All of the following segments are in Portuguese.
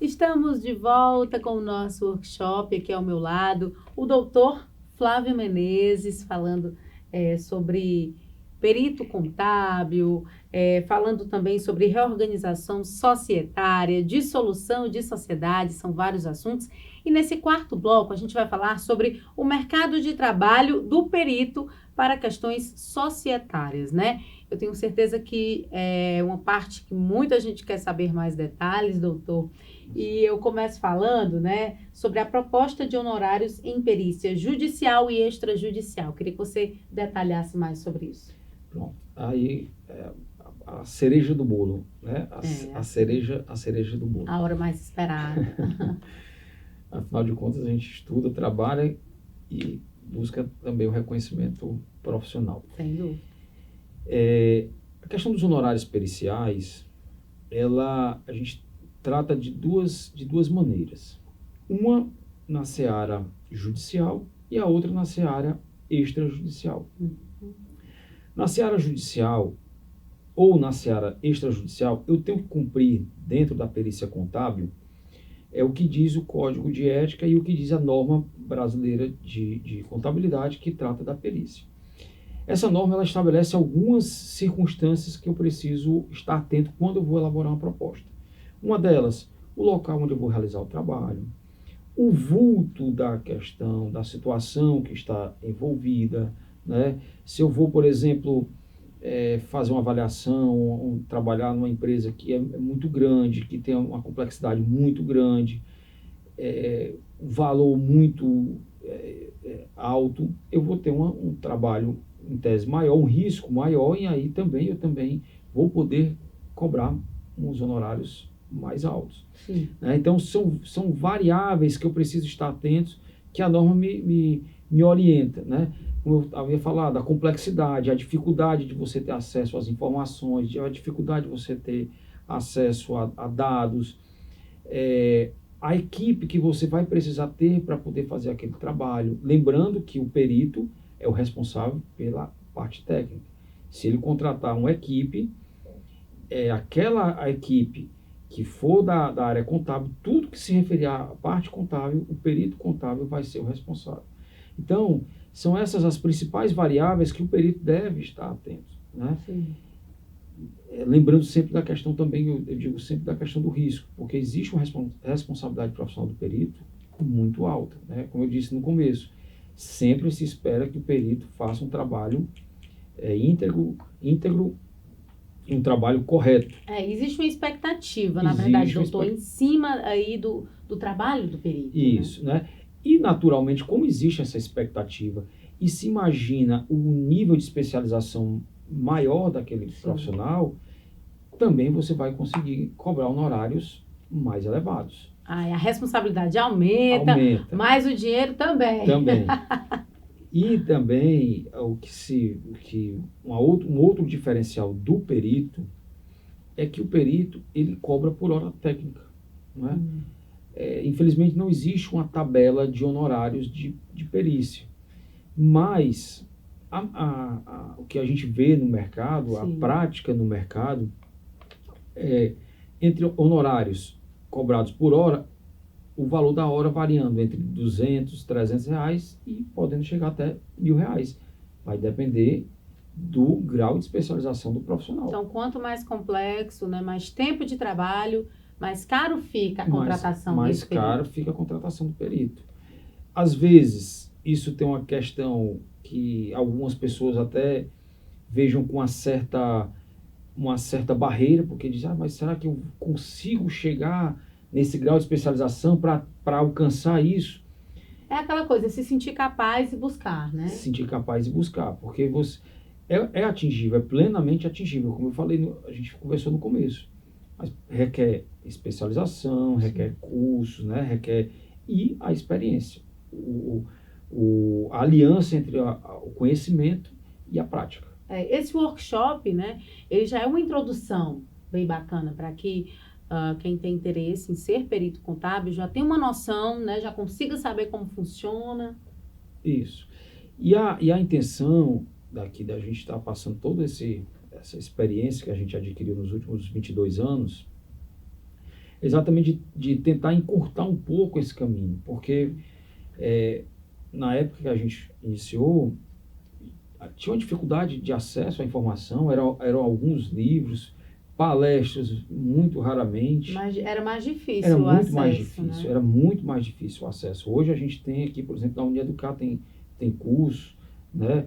Estamos de volta com o nosso workshop. Aqui ao meu lado, o doutor Flávio Menezes, falando sobre perito contábil, falando também sobre reorganização societária, dissolução de sociedade, são vários assuntos. E nesse quarto bloco, a gente vai falar sobre o mercado de trabalho do perito para questões societárias, né? Eu tenho certeza que é uma parte que muita gente quer saber mais detalhes, doutor. E eu começo falando, né, sobre a proposta de honorários em perícia judicial e extrajudicial. Queria que você detalhasse mais sobre isso. Pronto. Aí a cereja do bolo, né? A cereja do bolo. A hora mais esperada. Afinal de contas, a gente estuda, trabalha e busca também o reconhecimento profissional. Sem dúvida. A questão dos honorários periciais, a gente trata de duas maneiras. Uma na seara judicial e a outra na seara extrajudicial. Na seara judicial ou na seara extrajudicial, eu tenho que cumprir dentro da perícia contábil o que diz o Código de Ética e o que diz a norma brasileira de contabilidade que trata da perícia. Essa norma ela estabelece algumas circunstâncias que eu preciso estar atento quando eu vou elaborar uma proposta. Uma delas, o local onde eu vou realizar o trabalho, o vulto da questão, da situação que está envolvida, né? Se eu vou, por exemplo, fazer uma avaliação, trabalhar numa empresa que é muito grande, que tem uma complexidade muito grande, um valor muito alto, eu vou ter um trabalho em tese maior, um risco maior, e aí eu também vou poder cobrar uns honorários mais altos. Né? Então, são variáveis que eu preciso estar atento, que a norma me orienta, né? Como eu havia falado, a complexidade, a dificuldade de você ter acesso às informações, a dificuldade de você ter acesso a dados, a equipe que você vai precisar ter para poder fazer aquele trabalho. Lembrando que o perito é o responsável pela parte técnica. Se ele contratar uma equipe, a equipe que for da área contábil, tudo que se referir à parte contábil, o perito contábil vai ser o responsável. Então, são essas as principais variáveis que o perito deve estar atento, né? Lembrando sempre da questão também, eu digo sempre da questão do risco, porque existe uma responsabilidade profissional do perito muito alta, né? Como eu disse no começo, sempre se espera que o perito faça um trabalho íntegro, um trabalho correto. Existe uma expectativa, na verdade, doutor, em cima aí do trabalho do perito. Isso, né? E, naturalmente, como existe essa expectativa e se imagina o nível de especialização maior daquele profissional, também você vai conseguir cobrar honorários mais elevados. A responsabilidade aumenta, mas o dinheiro também. E também um outro diferencial do perito é que o perito ele cobra por hora técnica, não é? Infelizmente não existe uma tabela de honorários de perícia, mas o que a gente vê no mercado, a prática no mercado, entre honorários cobrados por hora, o valor da hora variando entre R$200, R$300 e podendo chegar até R$1.000. Vai depender do grau de especialização do profissional. Então, quanto mais complexo, né, mais tempo de trabalho, mais caro fica a contratação mais caro fica a contratação do perito. Às vezes, isso tem uma questão que algumas pessoas até vejam com uma certa barreira, porque dizem, mas será que eu consigo chegar nesse grau de especialização para alcançar isso? É aquela coisa, se sentir capaz e buscar, né? Se sentir capaz e buscar, porque você é atingível, é plenamente atingível, como eu falei, a gente conversou no começo, mas requer especialização, requer cursos, né? Requer e a experiência, a aliança entre o conhecimento e a prática. Esse workshop, né, ele já é uma introdução bem bacana para que quem tem interesse em ser perito contábil já tenha uma noção, né, já consiga saber como funciona. Isso. E a intenção da gente estar passando toda essa experiência que a gente adquiriu nos últimos 22 anos, exatamente de tentar encurtar um pouco esse caminho, porque na época que a gente iniciou, tinha uma dificuldade de acesso à informação, eram alguns livros, palestras muito raramente. Mas era mais difícil Era o muito acesso, mais difícil, né? era muito mais difícil o acesso. Hoje a gente tem aqui, por exemplo, na Unieducar tem curso, né?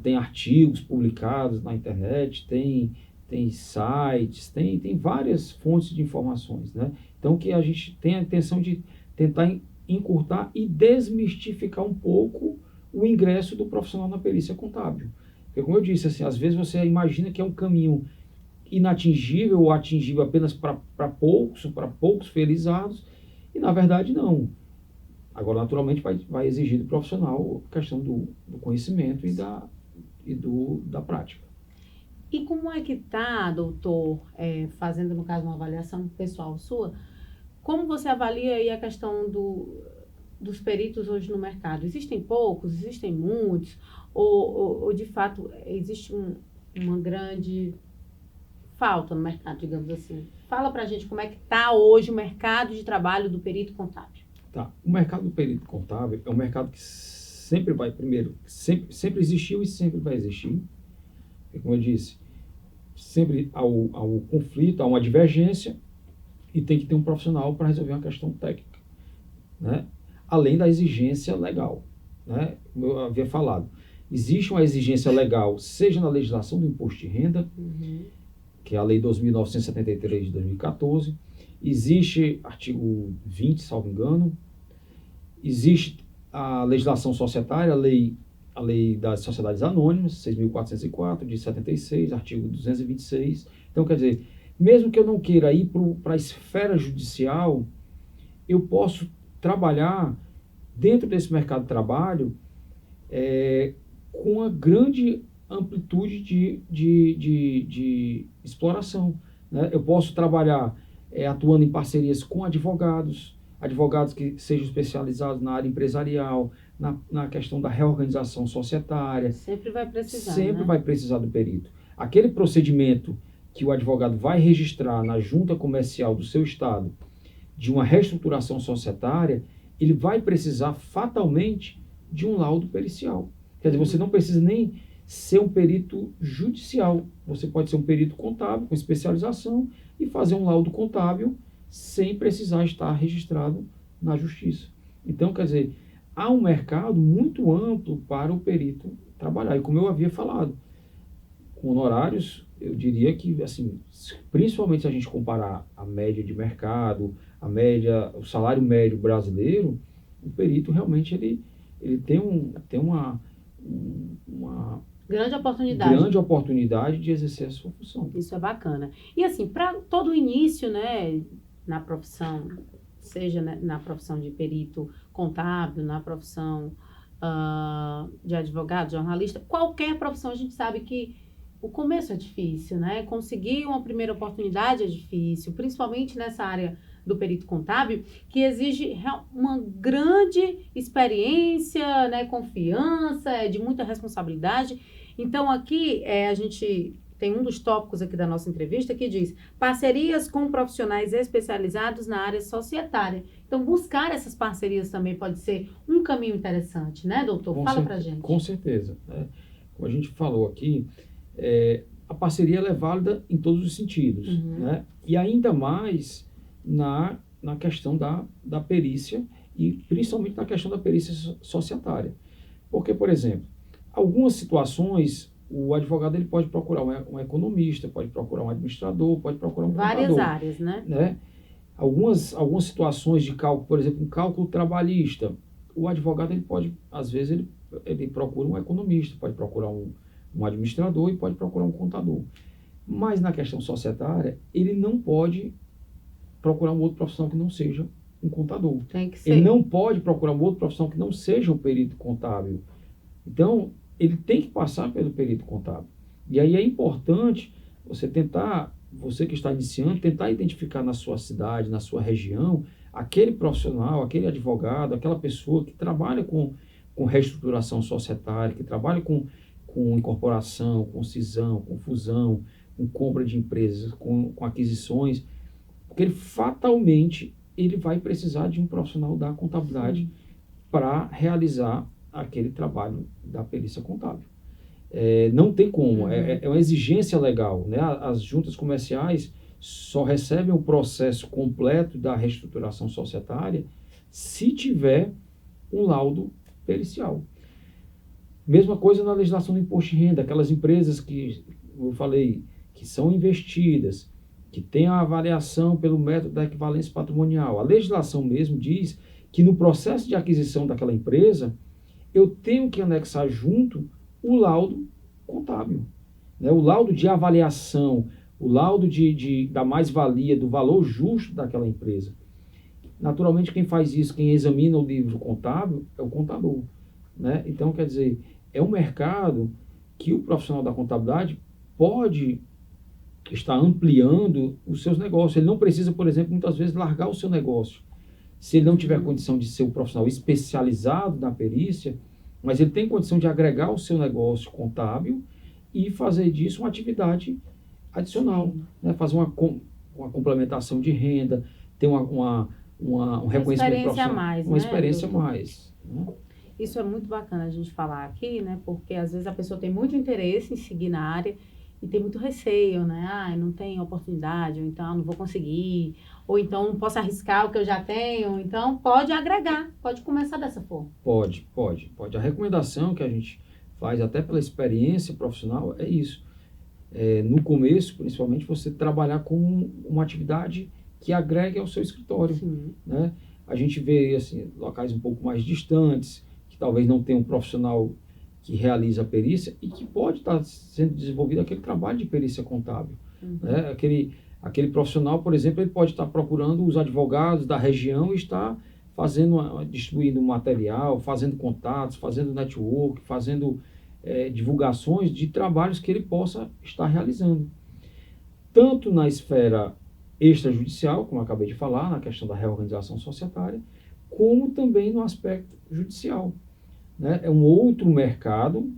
Tem artigos publicados na internet, tem sites, tem várias fontes de informações, né? Então que a gente tem a intenção de tentar encurtar e desmistificar um pouco o ingresso do profissional na perícia contábil. Porque, como eu disse, assim, às vezes você imagina que é um caminho inatingível ou atingível apenas para poucos felizados, e na verdade não. Agora, naturalmente, vai exigir do profissional a questão do conhecimento e da prática. E como é que está, doutor, fazendo, no caso, uma avaliação pessoal sua, como você avalia aí a questão dos peritos hoje no mercado? Existem poucos, existem muitos, ou de fato existe uma grande falta no mercado, digamos assim? Fala pra gente como é que está hoje o mercado de trabalho do perito contábil. Tá. O mercado do perito contábil é um mercado que sempre vai, primeiro, sempre existiu e sempre vai existir. Porque, como eu disse, sempre há o conflito, há uma divergência e tem que ter um profissional para resolver uma questão técnica, né? Além da exigência legal, né? Como eu havia falado, existe uma exigência legal, seja na legislação do imposto de renda, que é a Lei 2.973 de 2014, existe artigo 20, salvo engano, existe a legislação societária, a lei das sociedades anônimas, 6.404, de 76, artigo 226. Então, quer dizer, mesmo que eu não queira ir para a esfera judicial, eu posso trabalhar dentro desse mercado de trabalho com uma grande amplitude de exploração, né? Eu posso trabalhar atuando em parcerias com advogados que sejam especializados na área empresarial, na questão da reorganização societária. Sempre vai precisar, Sempre né? vai precisar do perito. Aquele procedimento que o advogado vai registrar na junta comercial do seu estado de uma reestruturação societária, ele vai precisar fatalmente de um laudo pericial. Quer dizer, você não precisa nem ser um perito judicial. Você pode ser um perito contábil com especialização e fazer um laudo contábil sem precisar estar registrado na justiça. Então, quer dizer, há um mercado muito amplo para o perito trabalhar. E como eu havia falado, com honorários, eu diria que, assim, principalmente se a gente comparar a média de mercado, o salário médio brasileiro, o perito realmente ele tem uma grande oportunidade de exercer a sua função. Isso é bacana. E assim, para todo o início, né, na profissão, seja, né, na profissão de perito contábil, na profissão de advogado, jornalista, qualquer profissão, a gente sabe que o começo é difícil, né? Conseguir uma primeira oportunidade é difícil, principalmente nessa área do perito contábil, que exige uma grande experiência, né, confiança, de muita responsabilidade. Então, aqui, a gente tem um dos tópicos aqui da nossa entrevista que diz parcerias com profissionais especializados na área societária. Então, buscar essas parcerias também pode ser um caminho interessante, né, doutor? Fala pra gente. Com certeza. Como a gente falou aqui, a parceria ela é válida em todos os sentidos, né? E ainda mais na questão da perícia e principalmente na questão da perícia societária. Porque, por exemplo, algumas situações o advogado ele pode procurar um economista, pode procurar um administrador, pode procurar um contador. Várias áreas, né? Algumas situações de cálculo, por exemplo, um cálculo trabalhista, o advogado ele pode, às vezes, ele procura um economista, pode procurar um administrador e pode procurar um contador. Mas na questão societária, ele não pode procurar um outro profissional que não seja um contador. Tem que ser. Ele não pode procurar um outro profissional que não seja um perito contábil. Então, ele tem que passar pelo perito contábil. E aí é importante você que está iniciando, tentar identificar na sua cidade, na sua região, aquele profissional, aquele advogado, aquela pessoa que trabalha com reestruturação societária, que trabalha com com incorporação, com cisão, com fusão, com compra de empresas, com aquisições, porque ele fatalmente ele vai precisar de um profissional da contabilidade para realizar aquele trabalho da perícia contábil. Não tem como, é uma exigência legal, né? As juntas comerciais só recebem o processo completo da reestruturação societária se tiver um laudo pericial. Mesma coisa na legislação do imposto de renda, aquelas empresas que eu falei, que são investidas, que têm a avaliação pelo método da equivalência patrimonial. A legislação mesmo diz que no processo de aquisição daquela empresa, eu tenho que anexar junto o laudo contábil, né? O laudo de avaliação, o laudo da mais-valia, do valor justo daquela empresa. Naturalmente, quem faz isso, quem examina o livro contábil, é o contador, né? Então, quer dizer, é um mercado que o profissional da contabilidade pode estar ampliando os seus negócios. Ele não precisa, por exemplo, muitas vezes largar o seu negócio. Se ele não tiver condição de ser um profissional especializado na perícia, mas ele tem condição de agregar o seu negócio contábil e fazer disso uma atividade adicional, né? Fazer uma complementação de renda, ter um reconhecimento profissional, mais, uma né, experiência doutor? mais. Né? Isso é muito bacana a gente falar aqui, né? Porque às vezes a pessoa tem muito interesse em seguir na área e tem muito receio, né? Ah, não tem oportunidade, ou então não vou conseguir, ou então não posso arriscar o que eu já tenho. Então pode agregar, pode começar dessa forma. Pode. A recomendação que a gente faz, até pela experiência profissional, é isso. No começo, principalmente, você trabalhar com uma atividade que agregue ao seu escritório. Sim. Né? A gente vê assim, locais um pouco mais distantes, que talvez não tenham um profissional que realiza a perícia e que pode estar sendo desenvolvido aquele trabalho de perícia contábil. Né? Aquele profissional, por exemplo, ele pode estar procurando os advogados da região e estar distribuindo material, fazendo contatos, fazendo network, fazendo divulgações de trabalhos que ele possa estar realizando. Tanto na esfera extrajudicial, como eu acabei de falar, na questão da reorganização societária, como também no aspecto judicial. Né? É um outro mercado,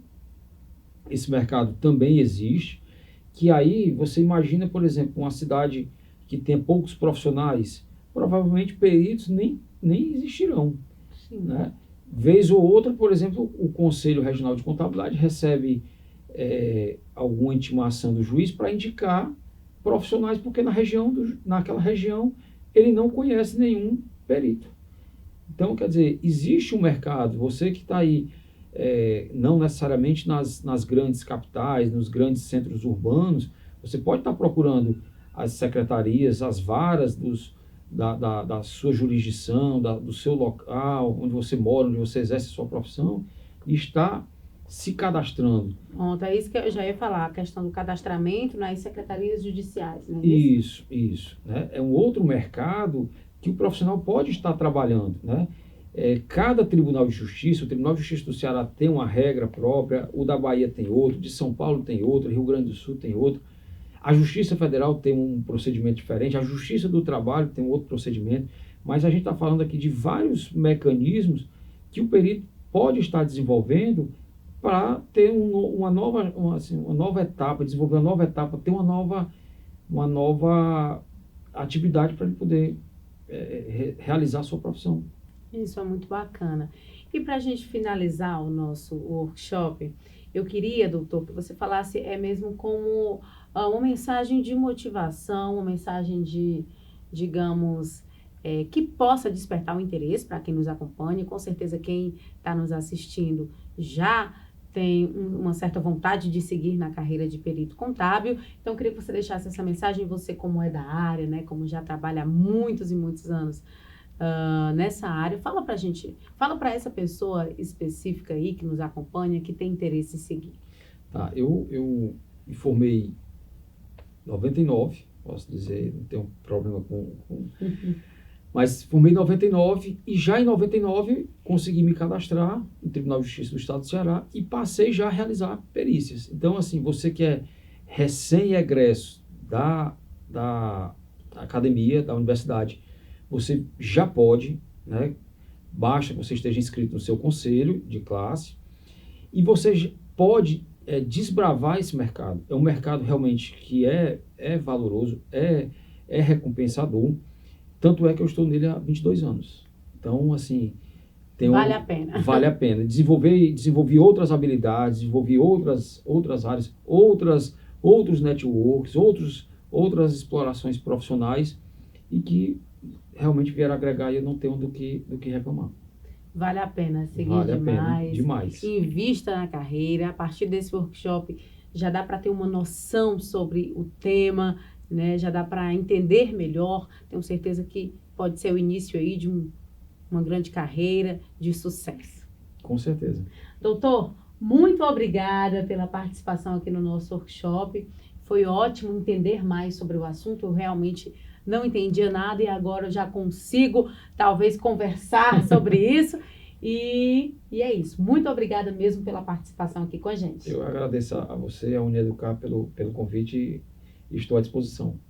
esse mercado também existe, que aí você imagina, por exemplo, uma cidade que tem poucos profissionais, provavelmente peritos nem existirão. Sim. Né? Vez ou outra, por exemplo, o Conselho Regional de Contabilidade recebe alguma intimação do juiz para indicar profissionais, porque naquela região ele não conhece nenhum perito. Então, quer dizer, existe um mercado, você que está aí, não necessariamente nas grandes capitais, nos grandes centros urbanos, você pode estar procurando as secretarias, as varas da sua jurisdição, do seu local, onde você mora, onde você exerce a sua profissão, e está se cadastrando. Pronto, é isso que eu já ia falar, a questão do cadastramento nas secretarias judiciais, né? Isso. Né? É um outro mercado que o profissional pode estar trabalhando. Né? Cada Tribunal de Justiça, o Tribunal de Justiça do Ceará tem uma regra própria, o da Bahia tem outro, de São Paulo tem outro, Rio Grande do Sul tem outro. A Justiça Federal tem um procedimento diferente, a Justiça do Trabalho tem um outro procedimento, mas a gente está falando aqui de vários mecanismos que o perito pode estar desenvolvendo para ter uma nova etapa, desenvolver uma nova etapa, ter uma nova atividade para ele poder realizar a sua profissão. Isso é muito bacana. E para a gente finalizar o nosso workshop, eu queria, doutor, que você falasse mesmo como uma mensagem de motivação, uma mensagem de, digamos, que possa despertar o interesse para quem nos acompanha. Com certeza quem está nos assistindo já tem uma certa vontade de seguir na carreira de perito contábil. Então, eu queria que você deixasse essa mensagem, você como é da área, né, como já trabalha há muitos e muitos anos nessa área. Fala pra gente, fala para essa pessoa específica aí que nos acompanha, que tem interesse em seguir. Tá, eu me formei em 99, posso dizer, não tenho problema com mas formei em 99 e já em 99 consegui me cadastrar no Tribunal de Justiça do Estado do Ceará e passei já a realizar perícias. Então, assim, você que é recém-egresso da academia, da universidade, você já pode, né? Basta que você esteja inscrito no seu conselho de classe e você pode desbravar esse mercado. É um mercado realmente que é valoroso, é recompensador. Tanto é que eu estou nele há 22 anos. Então, assim, Vale a pena. Vale a pena. Desenvolvi outras habilidades, desenvolvi outras áreas, outros networks, outras explorações profissionais e que realmente vieram agregar e eu não tenho do que reclamar. Vale a pena seguir Vale demais. a pena, demais. Invista na carreira. A partir desse workshop já dá para ter uma noção sobre o tema, né? Já dá para entender melhor. Tenho certeza que pode ser o início aí de uma grande carreira de sucesso. Com certeza. Doutor, muito obrigada pela participação aqui no nosso workshop. Foi ótimo entender mais sobre o assunto. Eu realmente não entendia nada e agora eu já consigo, talvez, conversar sobre isso. E é isso. Muito obrigada mesmo pela participação aqui com a gente. Eu agradeço a você, a Unieducar, pelo convite e estou à disposição.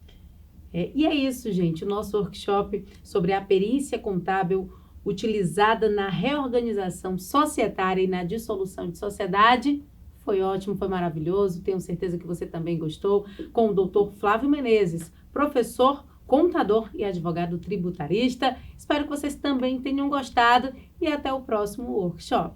E é isso, gente. O nosso workshop sobre a perícia contábil utilizada na reorganização societária e na dissolução de sociedade foi ótimo, foi maravilhoso. Tenho certeza que você também gostou. Com o doutor Flávio Menezes, professor, contador e advogado tributarista. Espero que vocês também tenham gostado e até o próximo workshop.